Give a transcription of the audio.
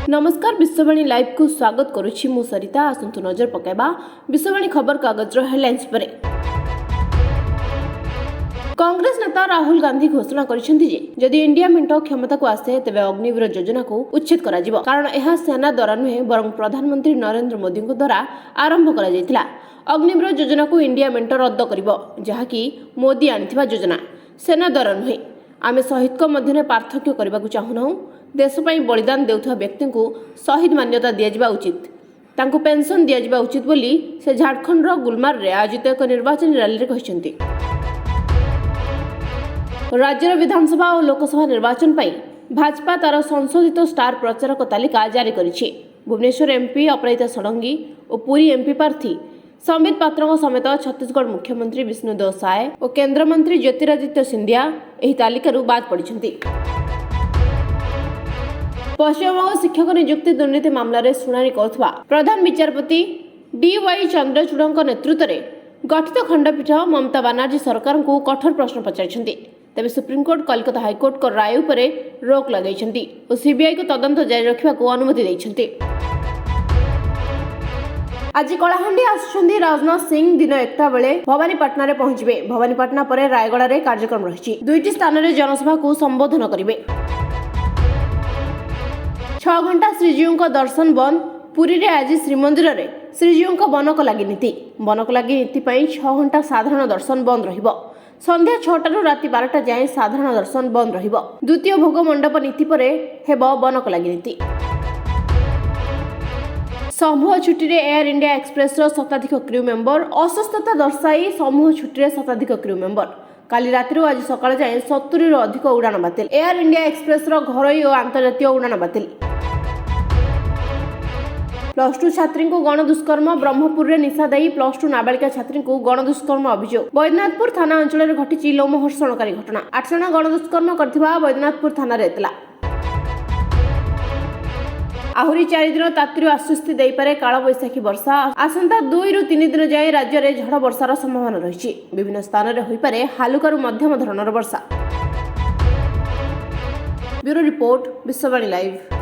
नमस्कार विश्ववाणी लाइव को स्वागत करुछि मु सरिता। आसंतु नजर पकाइबा विश्ववाणी खबर कागज हेडलाइंस पर। कांग्रेस नेता राहुल गांधी घोषणा करिसेंति जे जदि इंडिया मेंट क्षमता को आसे तेबे अग्निवीर योजना को उच्छेद करा जिवो, कारण यह सेना द्वारा नुहे बरं प्रधानमंत्री नरेंद्र मोदी द्वारा आरंभ करा जायतिला। अग्निवीर योजना को इंडिया मेंट रद्द करिवो, जहाकि मोदी आनिथिबा योजना, सेना द्वारा नुहे। आमे शहीद को मध्यने पार्थक्य करबा को चाहुना। देश पई बलिदान देउथवा व्यक्ति को शहीद मान्यता दिया जिबा उचित, तांको पेंशन दिया जिबा उचित बोली से झारखंड रो गुलमार रे आयोजित एक निर्वाचन रैली रे कहिसेंति। राज्यर विधानसभा और लोकसभा निर्वाचन पई भाजपा तार संशोधित स्टार प्रचारक तालिका जारी करिछि। भुवनेश्वर एमपी अपराजिता षडंगी और पुरी एमपी प्रार्थी संबित पात्र समेत छत्तीसगढ़ मुख्यमंत्री विष्णुदेव साय और केंद्र मंत्री ज्योतिरादित्य सिंधिया एही तालिकारु बाद पड़िछन्ति। पश्चिमबंग शिक्षक नियुक्ति दुर्नीति मामलें शुणाणी करुवा प्रधान विचारपति डी.वाई. चंद्रचूड़ नेतृत्व में गठित खंडपीठ ममता बानार्जी सरकार को कठोर प्रश्न पचारिछन्ति। तेबे सुप्रीमकोर्ट कलकत्ता हाईकोर्ट को राय उपरे रोक लगाइछन्ति और सीबीआई को तदंत जारी रखिबा को अनुमति दैछन्ति। आज कलाहांडी आसुछन्ति राजनाथ सिंह दिन 1टा बेले भवानीपाटना रे पहुंचबे। भवानीपाटना परे रायगड़ा रे कार्यक्रम रहिछि। दुईटी स्थान रे जनसभा को संबोधन करिवे। 6 घंटा श्रीजीव का दर्शन बंद। पुरी रे आज श्रीमंदिर रे श्रीजीव का बनक लगी नीति 6 घंटा साधारण दर्शन बंद रहिबो। संध्या 6टारू राति 12टा जाए साधारण दर्शन बंद रहिबो। द्वितीय भोग मंडप नीति परे हेबो बनक लगी नीति। समूह छुट्टी रे एयर इंडिया एक्सप्रेस रो शताधिक क्रू मेंबर अस्वस्थता दर्शाई समूह छुट्टी रे शताधिक क्रू मेंबर काली राति आज सकाळ जाए 70 रो अधिक उड़ान बातिल। एयर इंडिया एक्सप्रेस रो घरोई और अंतर्जातीय उड़ान बातिल। +2 छात्री को गणदुष्कर्म। ब्रह्मपुर रे निशा देई +2 नाबालिका छात्री को गणदुष्कर्म अभियोग। बैद्यनाथपुर थाना अंचल में घटी लोमहर्षणकारी घटना। 8 जण गणदुष्कर्म करथिबा बैद्यनाथपुर थाना रे एतला। आहुरी 4 दिन तातीर आश्वस्ति देई पारे काल बैशाखी वर्षा। आसंता 2 ରୁ 3 दिन जाए राज्य में झड़ वर्षार संभावना रही। विभिन्न स्थान में होई पारे हालुकारू मध्यम धरणर वर्षा। Bureau report Vishwavani live.